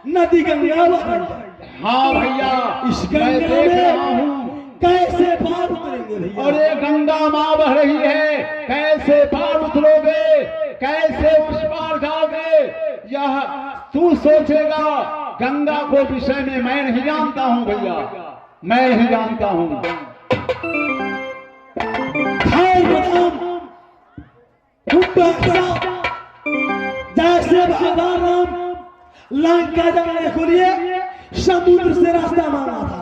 नदी गंगा बह रही है। हाँ भैया, इस मैं गंगा देख रहा में हूँ। कैसे पार उतरेंगे भैया? और ये गंगा माँ बह रही है, कैसे पार उतरोगे, कैसे उस पार जाओगे, यह तू सोचेगा। गंगा को विषय में मैं नहीं जानता हूँ भैया, मैं नहीं जानता हूँ। जैसे भगवान राम लंका जाने के लिए समुद्र से रास्ता मांगा था,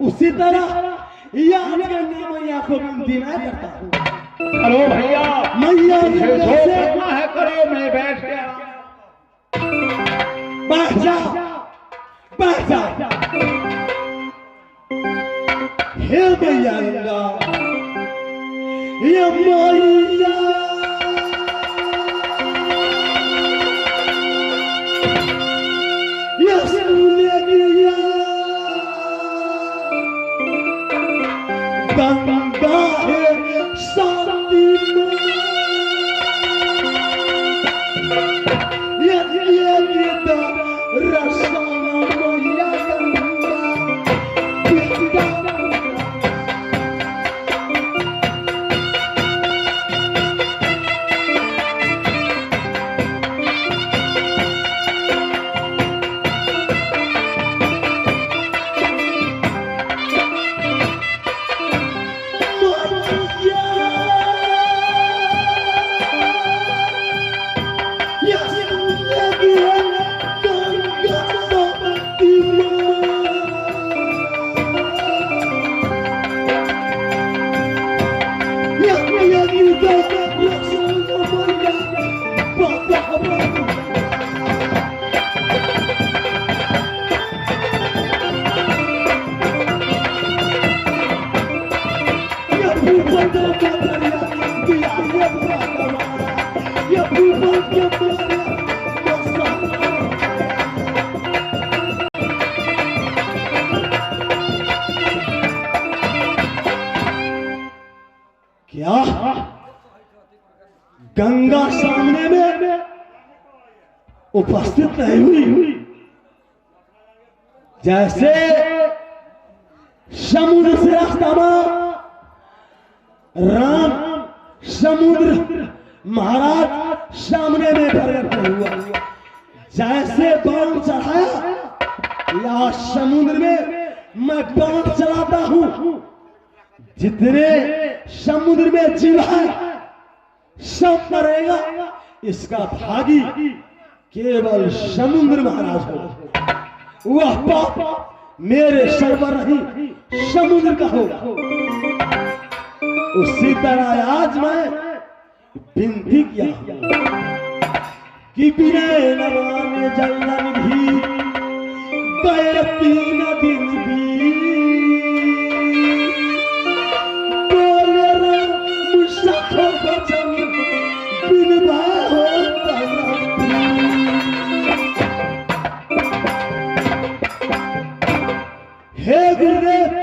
उसी तरह याद करने मैया को विनती मैं करता हूँ। करो भैया, मैया जो करना है करो, मैं बैठ गया। बैठ जा, बैठ जा। हे मैया गंगा, ये मैया गंगा है शांति क्या गंगा सामने में उपस्थित नहीं हुई? जैसे समुद्र से रास्ता राम समुद्र महाराज सामने में प्रकट नहीं हुआ। जैसे बाण चढ़ाया या समुद्र में मैं बाण चलाता हूं, जितने समुद्र में जीव है सब मरेगा। इसका भागी केवल समुद्र महाराज होगा। वह पाप मेरे सर पर नहीं समुद्र का होगा। उसी तरह आज मैं विनती किया कि बिने नवाने जलन भी गए 3 दिन भी बोले मुसाफो बचन बिन हो हे गुरुदेव,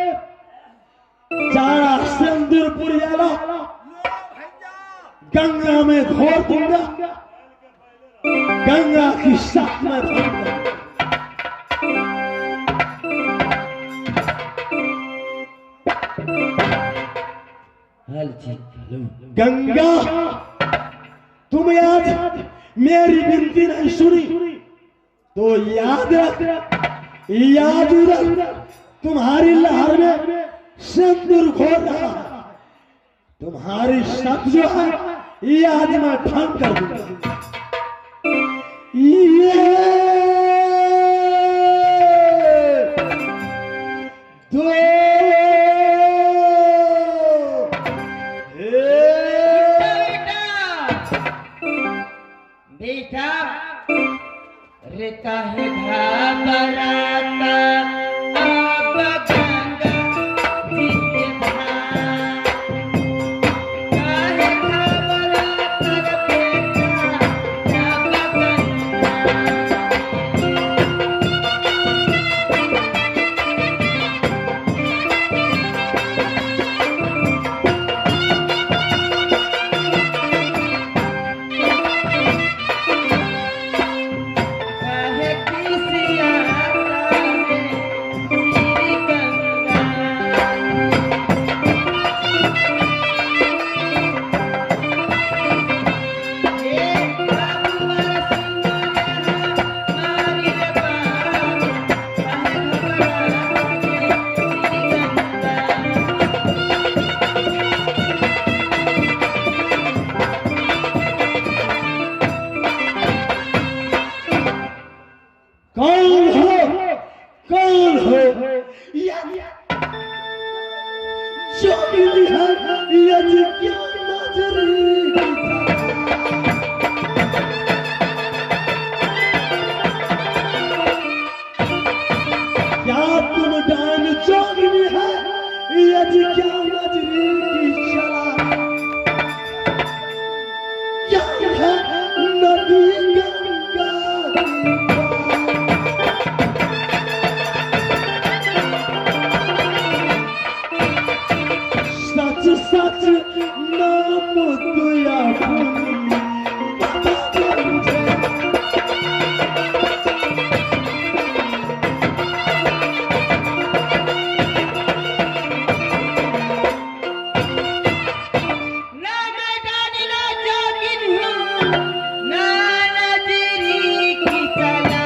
जारा सिंदूरपुर गंगा में घोर दूंगा, गंगा की साथ में भरूंगा। गंगा, तुम आज मेरी विनती नहीं सुनी तो याद रख, तुम्हारी लहर में सिंदूर घोर रहा, तुम्हारी शब्द जो है ये आज मैं भंग कर दूंगा। ये दो बेटा रहता है घबराता अब गंगा जी के धार। काहे घबराता रे बेटा अब गंगा। काहे किसी कौन हो, कौन हो? जोगिनी है ये जी क्या नजरी की क्या तुम डान जोगिनी है ये जी क्या नजरी की चला क्या है नदी गंगा सच सच नाम दुया बता दे मुझे ना मैं डानी ना जोगिन हूँ, ना नजरी की चला।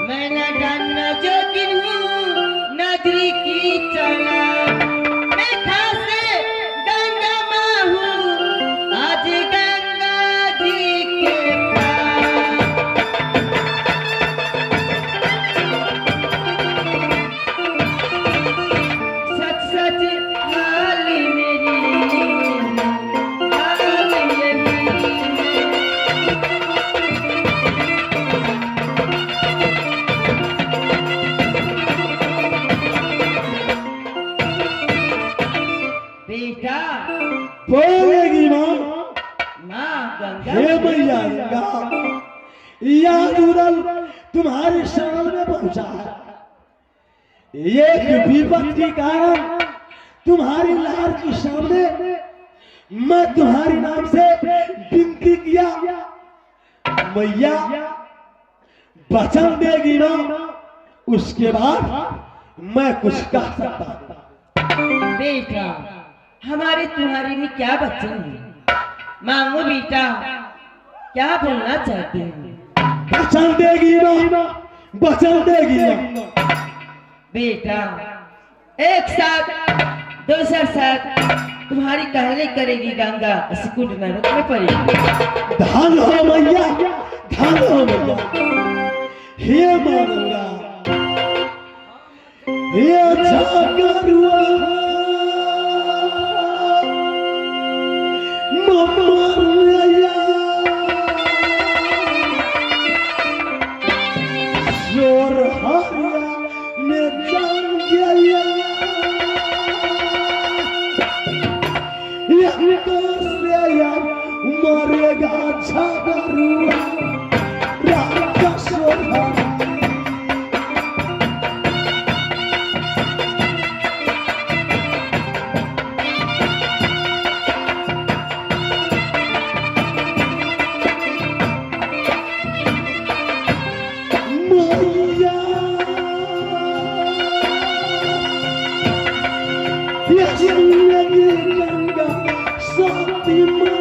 मैं ना डानी ना जोगिन हूँ, नजरी की चला। मैं खासे गंगा माँ हूँ, आज गंगा जी के पास। सच सच हाल मेरी, हाल ये मेरी। बेटा बोलेगी माँ माँ गंगा हे मैया गंगा याद उदल तुम्हारे शरण में पहुंचा है एक विपत के कारण तुम्हारी लार के सामने मैं तुम्हारे नाम से विनती किया मैया वचन देगी ना उसके बाद मैं कुछ कह सकता हूं। बेटा हमारे तुम्हारे में क्या बच्चन है? मांगो बेटा, क्या बोलना चाहते हो? वचन देगी ना वचन देगी ना बेटा एक साथ दूसरा साथ तुम्हारी कहने करेगी गंगा स्कूट नरक में पड़ेगी। धन हो मैया धन हो मैया हे माँ गंगा हे जागरुआ ममैया जोर हरिया में जान गया मरेगा झगरुआ राक्षसों मैया ये जिंदगी गंगा सती माँ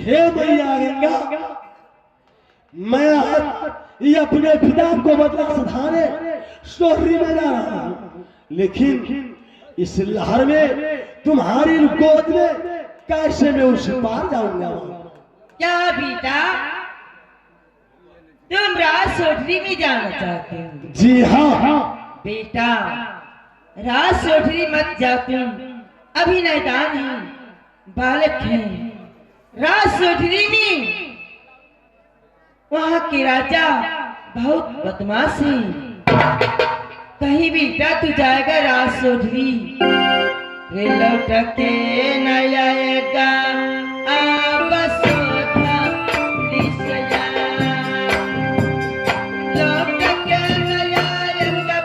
हे मैया गंगा मैं ये अपने पिता को बदला सधाने सोहरी में जा रहा हूँ लेकिन इस लहर में तुम्हारी गोद में कैसे मैं उस पार जाऊंगा? क्या बेटा तुम राज सोठरी में जाना चाहते हो? जी हाँ बेटा राज सोठरी मत जाओ तुम, अभी नादान है, बालक है। राज सोठरी में वहाँ के राजा बहुत बदमाश है। कहीं बेटा तू जाएगा राज सोठरी रे लौट के न आएगा अब सोठरी से लौट के न आएगा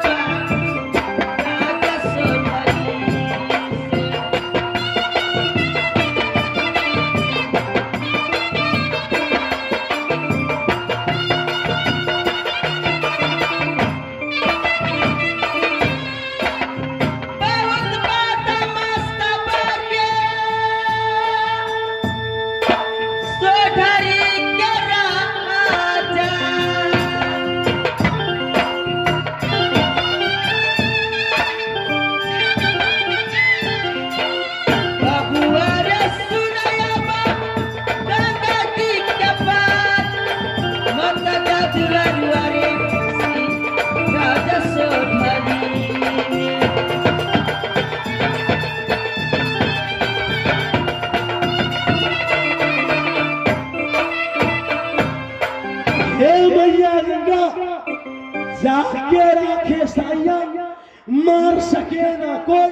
सके ना कोई,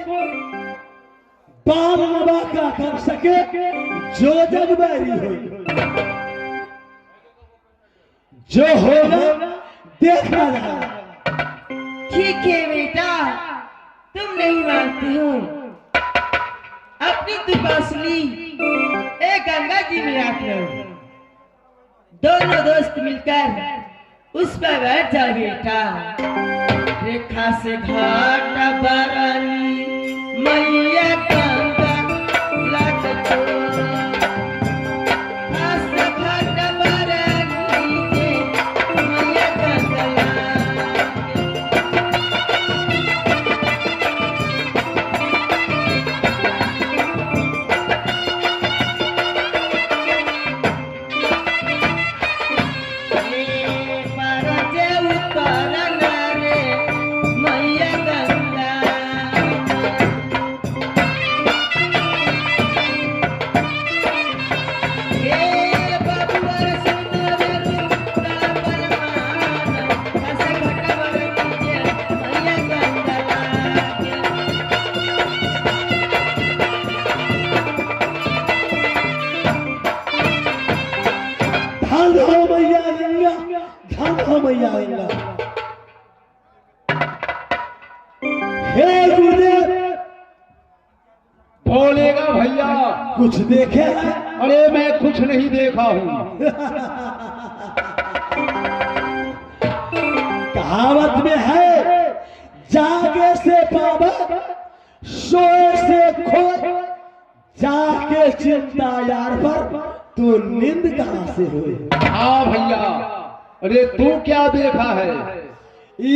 बार नवा का कर सके जो जग बैरी हो। जो होगा देखा जाएगा। ठीक है बेटा, तुम नहीं मानते हो। अपनी तपस्वी ए गंगा जी में आकर दोनों दोस्त मिलकर उस पर बैठ जाओ बेटा। रेखा से घाट बरनी मैया गंगा लगतो, घाट बरनी मैया गंगा मैया गंगा। हे गुरुदेव, बोलेगा भैया कुछ देखे हैं? अरे मैं कुछ नहीं देखा हूँ। कहावत में है, जागे से पावा सोए से खोए, जाके चिंता यार पर तो नींद कहां से हुए। हाँ भैया, अरे तू क्या देखा है?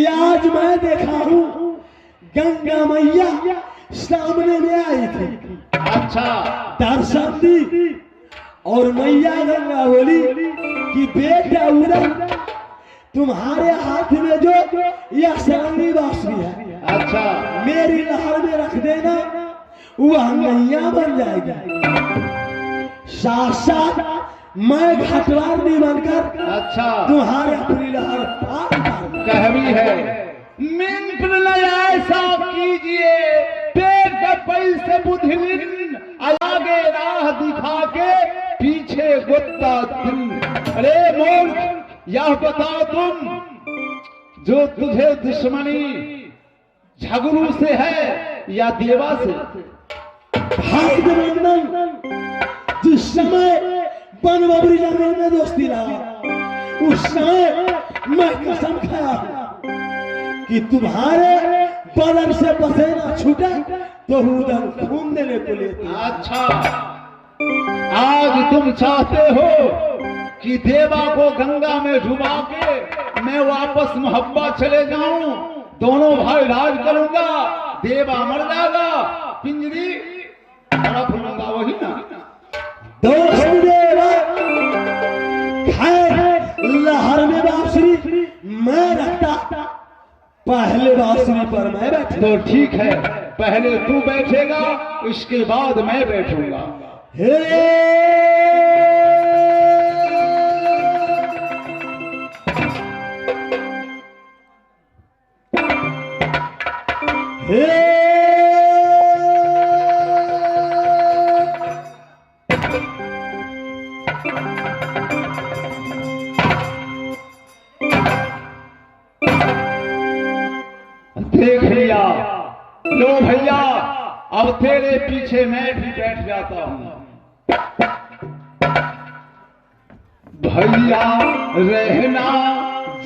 आज मैं देखा हूँ गंगा मैया सामने में आई थी। अच्छा, दर्शन दी और मैया गंगा बोली कि बेटा उधर तुम्हारे हाथ में जो यह सारंगी बांसुरी है, अच्छा, मेरी लहर में रख देना, वह नैया बन जाएगी। साथ साथ मैं घटवारनी बनकर अच्छा, तुम्हारे अपनी लहर पार कर कहवी है। मिंत्र न ऐसा कीजिए, पेट का पैसे बुधिलिन, आगे राह दिखा के पीछे गुत्ता दिन। अरे मूर्ख, यह बताओ तुम, जो तुझे दुश्मनी झगड़ू से है या देवा से? भाग्यनंदन, जिस समय वन बबरी जंगल में दोस्ती रहा, उस समय मैं कसम खाया कि तुम्हारे बदन से पसीना छूटे तो उधर खून देने को लेते। अच्छा, आज तुम चाहते हो कि देवा को गंगा में डुबा के मैं वापस मोहब्बत चले जाऊं, दोनों भाई राज करूंगा, देवा मर जाएगा, पिंजरी तरफ लूंगा, वही ना? दोस्त देवा, खैर लहर में बांसुरी मैं रखता, पहले बांसुरी पर मैं बैठा। तो ठीक है, पहले तू बैठेगा, इसके बाद मैं बैठूंगा। देख लिया, लो भैया, अब तेरे पीछे मैं भी बैठ जाता हूं। भैया रहना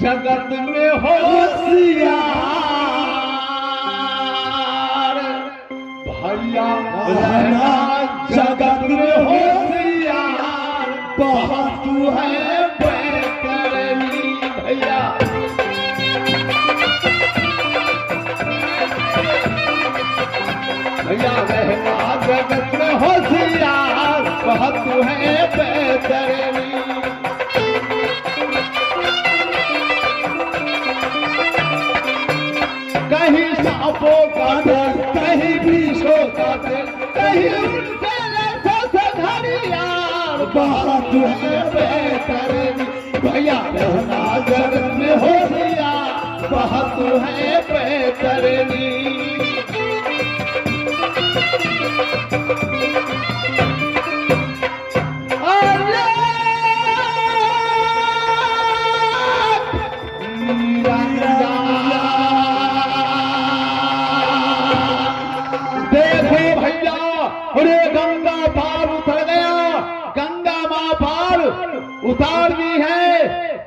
जगत में होशियार, भैया रहना जगत में होशियार, बहुत तू है बेहतरीन भैया। भैया रहना जगत में होशियार, बहुत तू है बेहतरीन। कहीं सांपों का डर, कहीं बीसों का डर, कहीं उनसे लड़कों से घड़ियार, बहुत तू है बेहतरीन। भैया रहना जगत में होशियार, बहुत तू है बेहतरीन। अरे गंगा पार उतर गया, गंगा माँ पार उतार दी है,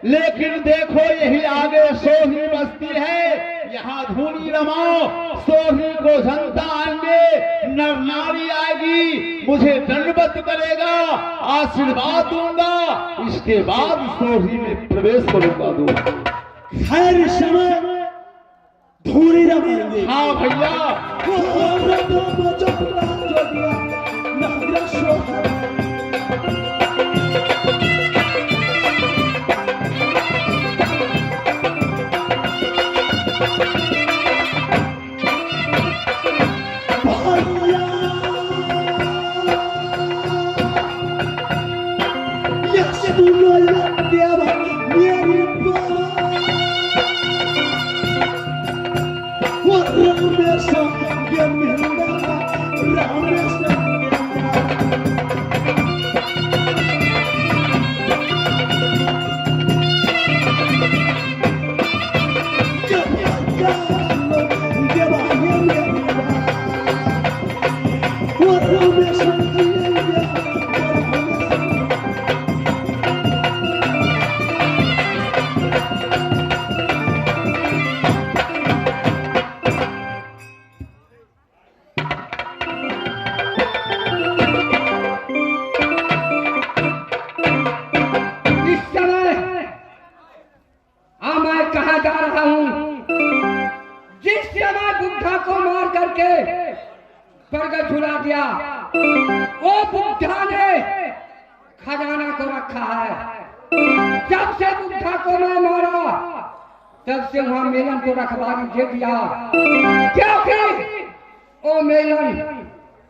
लेकिन देखो यही आगे सोहनी बस्ती है, यहाँ धूनी रमाओ, सोहनी को जनता आएंगे, नर नारी आएगी, मुझे दंडवत करेगा, आशीर्वाद दूंगा, इसके बाद सोहनी में प्रवेश करूंगा दूंगा। खैर समय धूनी रमाएंगे। हाँ भैया, बरगद झुला दिया, वो बुद्धा ने खजाना को रखा है। जब से बुद्धा को मैं मारा तब से वहां मेलन को रखवारी दे दिया, क्योंकि वो मेलन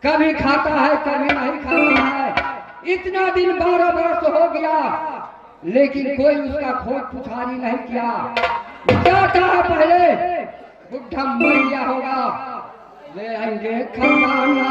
कभी खाता है कभी नहीं खाता है। इतना दिन 12 वर्ष हो गया लेकिन कोई उसका खोज पुछारी नहीं किया। जाता है पहले बुद्धा मर गया होगा, ले आएंगे खजाना।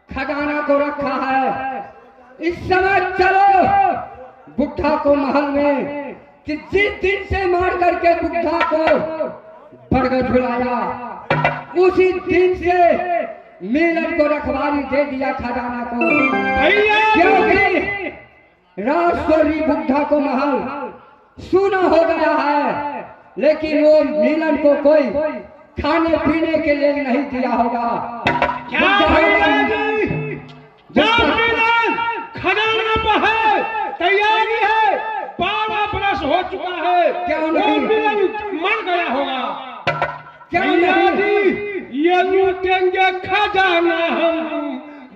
खजाना को रखा है। इस समय चलो बुद्धा को महल में, कि जिस दिन से मार करके बुद्धा को बरगद झुलाया उसी दिन से मेलन को रखवारी दे दिया खजाना को। क्योंकि राजस्वरी बुद्धा को महल सुना हो गया है, लेकिन वो मेलन को कोई खाने पीने के लिए नहीं दिया होगा। खजाना पर है, तैयारी है, 12 बरस हो चुका है, क्यों नहीं मर गया होगा। क्यों नहीं ये लूटेंगे खजाना हम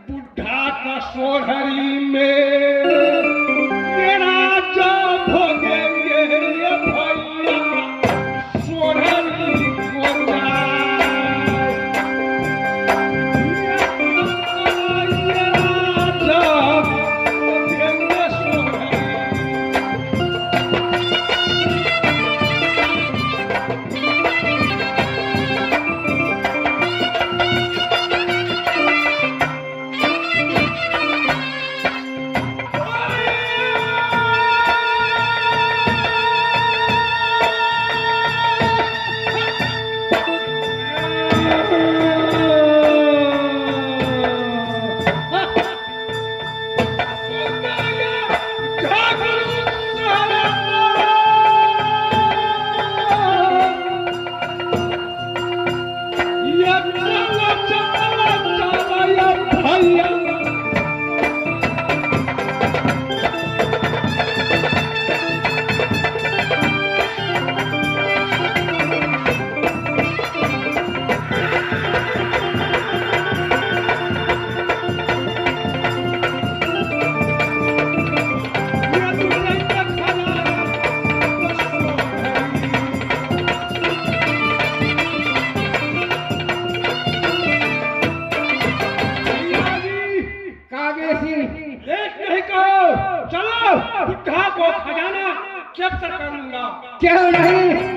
बुढ़ा का सोहरी में, मेरा जो भोगेंगे ये भैया सोहरी को आगे सी देख नहीं कहो, चलो बुद्धा को खजाना जब्त करूंगा। क्यों नहीं